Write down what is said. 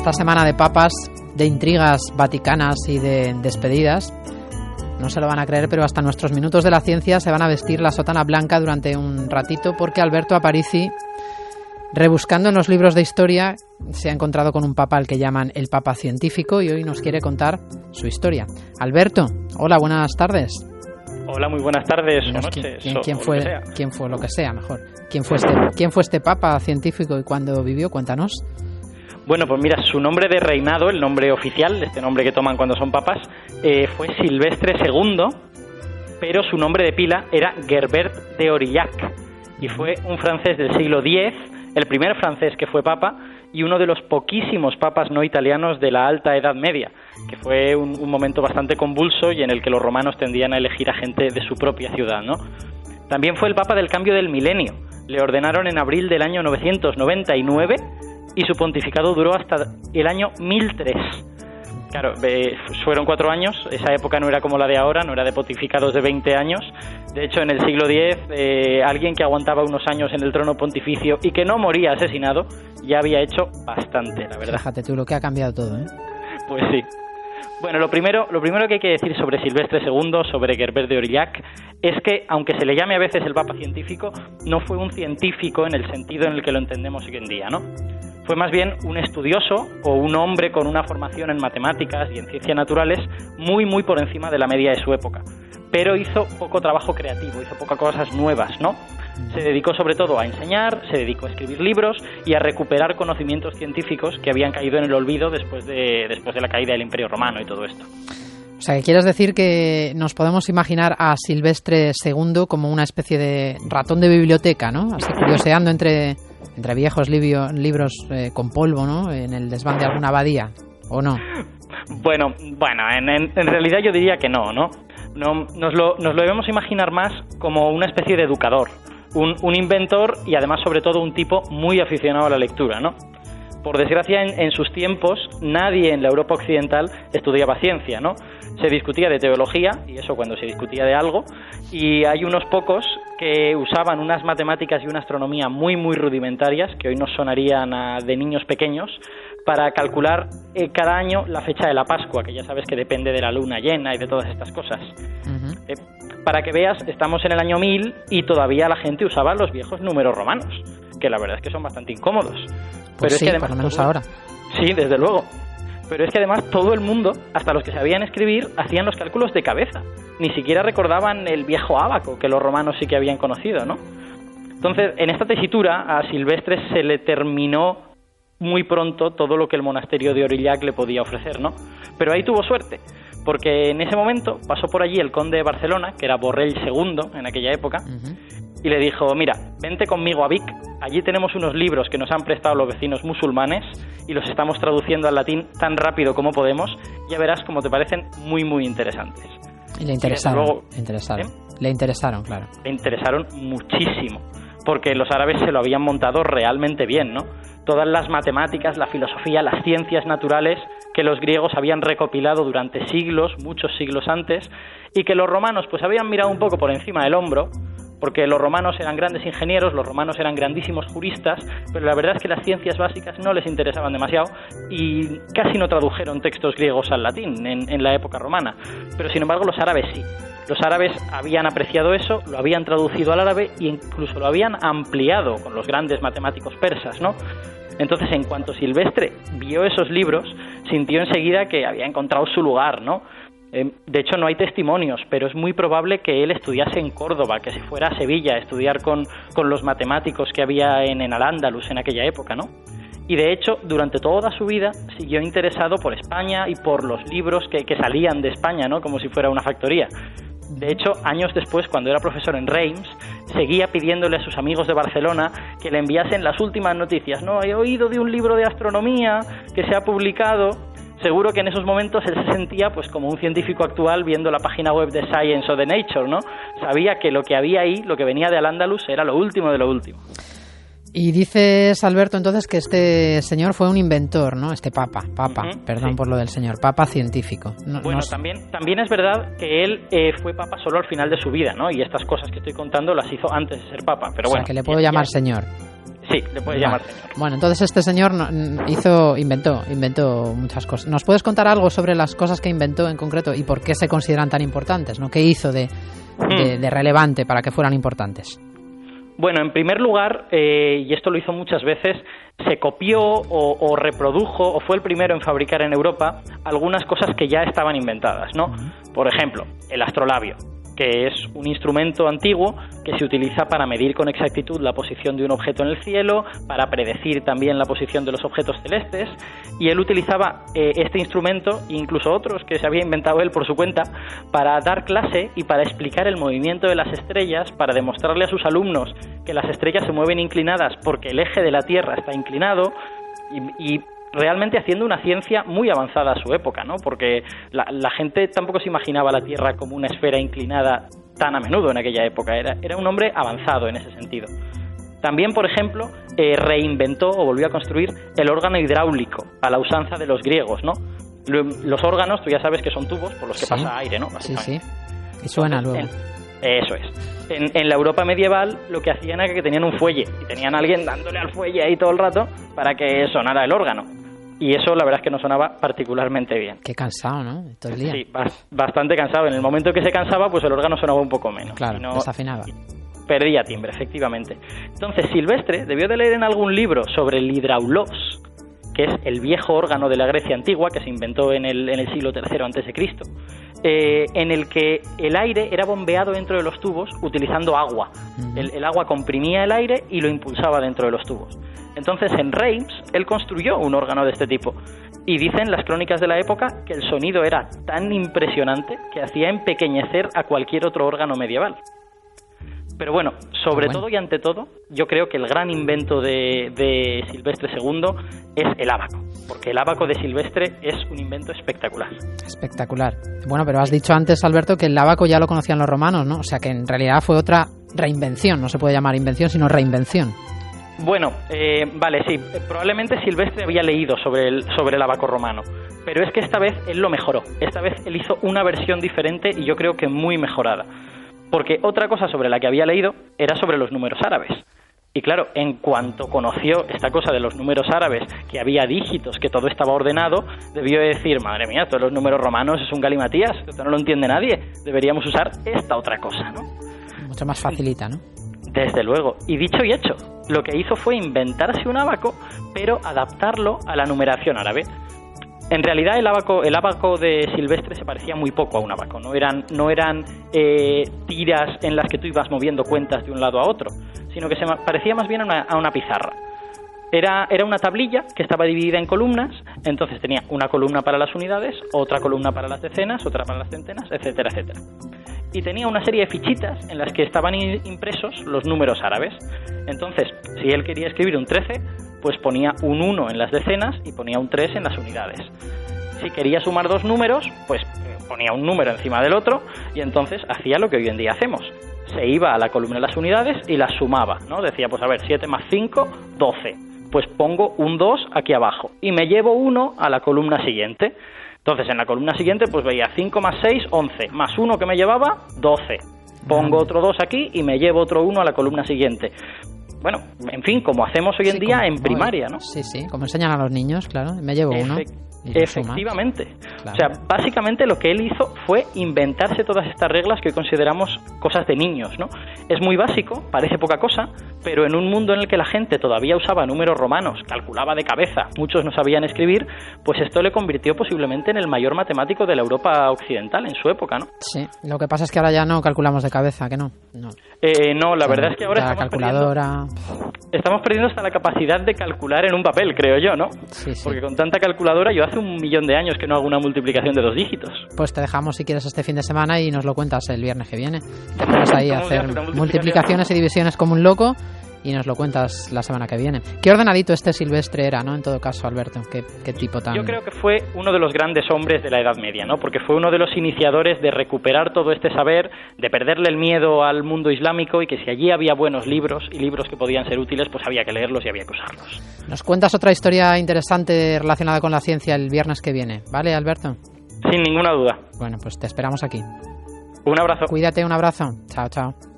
esta semana de papas, de intrigas vaticanas y de despedidas. No se lo van a creer, pero hasta nuestros minutos de la ciencia se van a vestir la sotana blanca durante un ratito, porque Alberto Aparici, rebuscando en los libros de historia, se ha encontrado con un papa al que llaman el Papa Científico y hoy nos quiere contar su historia. Alberto, hola, buenas tardes. Hola, muy buenas tardes o noches. ¿Quién fue lo que sea, mejor? ¿Quién fue este Papa Científico y cuándo vivió? Cuéntanos. Bueno, pues mira, su nombre de reinado, el nombre oficial, este nombre que toman cuando son papas, fue Silvestre II, pero su nombre de pila era Gerbert de Aurillac y fue un francés del siglo X, el primer francés que fue papa y uno de los poquísimos papas no italianos de la Alta Edad Media, que fue un momento bastante convulso y en el que los romanos tendían a elegir a gente de su propia ciudad, ¿no? También fue el papa del cambio del milenio. Le ordenaron en abril del año 999 y su pontificado duró hasta el año 1003. Claro, fueron 4 años, esa época no era como la de ahora, no era de pontificados de 20 años. De hecho, en el siglo X, alguien que aguantaba unos años en el trono pontificio y que no moría asesinado, ya había hecho bastante, la verdad. Fíjate tú lo que ha cambiado todo, ¿eh? Pues sí. Bueno, lo primero que hay que decir sobre Silvestre II, sobre Gerbert de Aurillac, es que, aunque se le llame a veces el Papa Científico, no fue un científico en el sentido en el que lo entendemos hoy en día, ¿no? Fue más bien un estudioso o un hombre con una formación en matemáticas y en ciencias naturales muy, muy por encima de la media de su época. Pero hizo poco trabajo creativo, hizo pocas cosas nuevas, ¿no? Se dedicó sobre todo a enseñar, se dedicó a escribir libros y a recuperar conocimientos científicos que habían caído en el olvido después de la caída del Imperio Romano y todo esto. O sea, que quieres decir que nos podemos imaginar a Silvestre II como una especie de ratón de biblioteca, ¿no? Así curioseando entre viejos libros con polvo, ¿no? En el desván de alguna abadía, ¿o no? Bueno, en realidad yo diría que no. Nos lo debemos imaginar más como una especie de educador, un inventor y además sobre todo un tipo muy aficionado a la lectura, ¿no? Por desgracia, en sus tiempos, nadie en la Europa occidental estudiaba ciencia, ¿no? Se discutía de teología, y eso cuando se discutía de algo, y hay unos pocos que usaban unas matemáticas y una astronomía muy, muy rudimentarias, que hoy nos sonarían de niños pequeños, para calcular cada año la fecha de la Pascua, que ya sabes que depende de la luna llena y de todas estas cosas. Uh-huh. Para que veas, estamos en el año 1000 y todavía la gente usaba los viejos números romanos, que la verdad es que son bastante incómodos. Pues pero sí, es que además, por lo menos ahora. Sí, desde luego. Pero es que además todo el mundo, hasta los que sabían escribir, hacían los cálculos de cabeza. Ni siquiera recordaban el viejo ábaco, que los romanos sí que habían conocido, ¿no? Entonces, en esta tesitura, a Silvestre se le terminó muy pronto todo lo que el monasterio de Aurillac le podía ofrecer, ¿no? Pero ahí tuvo suerte, porque en ese momento pasó por allí el conde de Barcelona, que era Borrell II en aquella época, y le dijo, mira, vente conmigo a Vic, allí tenemos unos libros que nos han prestado los vecinos musulmanes y los estamos traduciendo al latín tan rápido como podemos, ya verás cómo te parecen muy, muy interesantes. Y le interesaron, luego, Le interesaron, claro. Le interesaron muchísimo, porque los árabes se lo habían montado realmente bien, ¿no? Todas las matemáticas, la filosofía, las ciencias naturales que los griegos habían recopilado durante siglos, muchos siglos antes, y que los romanos pues habían mirado un poco por encima del hombro, porque los romanos eran grandes ingenieros, los romanos eran grandísimos juristas, pero la verdad es que las ciencias básicas no les interesaban demasiado y casi no tradujeron textos griegos al latín en la época romana. Pero sin embargo los árabes sí. Los árabes habían apreciado eso, lo habían traducido al árabe e incluso lo habían ampliado con los grandes matemáticos persas, ¿no? Entonces, en cuanto Silvestre vio esos libros, sintió enseguida que había encontrado su lugar, ¿no? De hecho, no hay testimonios, pero es muy probable que él estudiase en Córdoba, que se fuera a Sevilla a estudiar con los matemáticos que había en Al-Ándalus en aquella época, ¿no? Y de hecho, durante toda su vida siguió interesado por España y por los libros que salían de España, ¿no? Como si fuera una factoría. De hecho, años después, cuando era profesor en Reims, seguía pidiéndole a sus amigos de Barcelona que le enviasen las últimas noticias. No, he oído de un libro de astronomía que se ha publicado. Seguro que en esos momentos él se sentía pues como un científico actual viendo la página web de Science o de Nature, ¿no? Sabía que lo que había ahí, lo que venía de Al-Ándalus, era lo último de lo último. Y dices, Alberto, entonces que este señor fue un inventor, ¿no? Este papa, perdón sí. por lo del señor, papa científico. Bueno, también es verdad que él fue papa solo al final de su vida, ¿no? Y estas cosas que estoy contando las hizo antes de ser papa, pero bueno. O sea, que le puedo llamar señor. Sí, le puedes llamar señor. Bueno, entonces este señor inventó muchas cosas. ¿Nos puedes contar algo sobre las cosas que inventó en concreto y por qué se consideran tan importantes, ¿no? ¿Qué hizo de relevante para que fueran importantes? Bueno, en primer lugar, y esto lo hizo muchas veces, se copió o reprodujo, o fue el primero en fabricar en Europa, algunas cosas que ya estaban inventadas, ¿no? Por ejemplo, el astrolabio, que es un instrumento antiguo que se utiliza para medir con exactitud la posición de un objeto en el cielo, para predecir también la posición de los objetos celestes, y él utilizaba este instrumento, e incluso otros que se había inventado él por su cuenta, para dar clase y para explicar el movimiento de las estrellas, para demostrarle a sus alumnos que las estrellas se mueven inclinadas porque el eje de la Tierra está inclinado, y realmente haciendo una ciencia muy avanzada a su época, ¿no? Porque la gente tampoco se imaginaba la Tierra como una esfera inclinada tan a menudo en aquella época. Era un hombre avanzado en ese sentido. También, por ejemplo, reinventó o volvió a construir el órgano hidráulico, a la usanza de los griegos, ¿no? Los órganos, tú ya sabes que son tubos por los que pasa aire, ¿no? Sí. Y suena luego. Eso es. En la Europa medieval lo que hacían era que tenían un fuelle y tenían a alguien dándole al fuelle ahí todo el rato para que sonara el órgano. Y eso la verdad es que no sonaba particularmente bien. Qué cansado, ¿no? Todo el día. Sí, bastante cansado. En el momento que se cansaba, pues el órgano sonaba un poco menos. Claro, desafinaba. Perdía timbre, efectivamente. Entonces Silvestre debió de leer en algún libro sobre el hidraulos, que es el viejo órgano de la Grecia antigua, que se inventó en el siglo III a.C., en el que el aire era bombeado dentro de los tubos utilizando agua. El agua comprimía el aire y lo impulsaba dentro de los tubos. Entonces, en Reims, él construyó un órgano de este tipo. Y dicen las crónicas de la época que el sonido era tan impresionante que hacía empequeñecer a cualquier otro órgano medieval. Pero bueno, sobre todo y ante todo, yo creo que el gran invento de Silvestre II es el ábaco. Porque el ábaco de Silvestre es un invento espectacular. Espectacular. Bueno, pero has dicho antes, Alberto, que el ábaco ya lo conocían los romanos, ¿no? O sea que en realidad fue otra reinvención. No se puede llamar invención, sino reinvención. Bueno, vale, sí. Probablemente Silvestre había leído sobre el ábaco romano. Pero es que esta vez él lo mejoró. Esta vez él hizo una versión diferente y yo creo que muy mejorada. Porque otra cosa sobre la que había leído era sobre los números árabes. Y claro, en cuanto conoció esta cosa de los números árabes, que había dígitos, que todo estaba ordenado, debió decir, madre mía, todos los números romanos es un galimatías, esto no lo entiende nadie, deberíamos usar esta otra cosa, ¿no? Mucho más facilita, ¿no? Desde luego. Y dicho y hecho, lo que hizo fue inventarse un ábaco, pero adaptarlo a la numeración árabe. En realidad el ábaco de Silvestre se parecía muy poco a un ábaco, no eran tiras en las que tú ibas moviendo cuentas de un lado a otro, sino que se parecía más bien a una pizarra. Era una tablilla que estaba dividida en columnas, entonces tenía una columna para las unidades, otra columna para las decenas, otra para las centenas, etcétera, etcétera. Y tenía una serie de fichitas en las que estaban impresos los números árabes. Entonces, si él quería escribir un 13, pues ponía un 1 en las decenas y ponía un 3 en las unidades. Si quería sumar dos números, pues ponía un número encima del otro y entonces hacía lo que hoy en día hacemos. Se iba a la columna de las unidades y las sumaba, ¿no? Decía, pues a ver, 7 más 5, 12. Pues pongo un 2 aquí abajo y me llevo 1 a la columna siguiente. Entonces en la columna siguiente pues veía 5 más 6, 11, más 1 que me llevaba, 12. Pongo otro 2 aquí y me llevo otro 1 a la columna siguiente. Bueno, en fin, como hacemos hoy en día en primaria, ¿no? Sí, como enseñan a los niños, claro, me llevo uno. Efectivamente. Claro. O sea, básicamente lo que él hizo fue inventarse todas estas reglas que hoy consideramos cosas de niños, ¿no? Es muy básico, parece poca cosa, pero en un mundo en el que la gente todavía usaba números romanos, calculaba de cabeza, muchos no sabían escribir, pues esto le convirtió posiblemente en el mayor matemático de la Europa occidental en su época, ¿no? Sí, lo que pasa es que ahora ya no calculamos de cabeza, ¿que no? No, la verdad es que ahora estamos perdiendo hasta la capacidad de calcular en un papel, creo yo, ¿no? Sí. Porque con tanta calculadora yo hace 1.000.000 de años que no hago una multiplicación de 2 dígitos. Pues te dejamos si quieres este fin de semana y nos lo cuentas el viernes que viene. Te pones ahí a hacer multiplicaciones y divisiones como un loco y nos lo cuentas la semana que viene. Qué ordenadito este Silvestre era, ¿no? En todo caso, Alberto, qué tipo tan... Yo creo que fue uno de los grandes hombres de la Edad Media, ¿no? Porque fue uno de los iniciadores de recuperar todo este saber, de perderle el miedo al mundo islámico, y que si allí había buenos libros y libros que podían ser útiles, pues había que leerlos y había que usarlos. Nos cuentas otra historia interesante relacionada con la ciencia el viernes que viene, ¿vale, Alberto? Sin ninguna duda. Bueno, pues te esperamos aquí. Un abrazo. Cuídate, un abrazo. Chao, chao.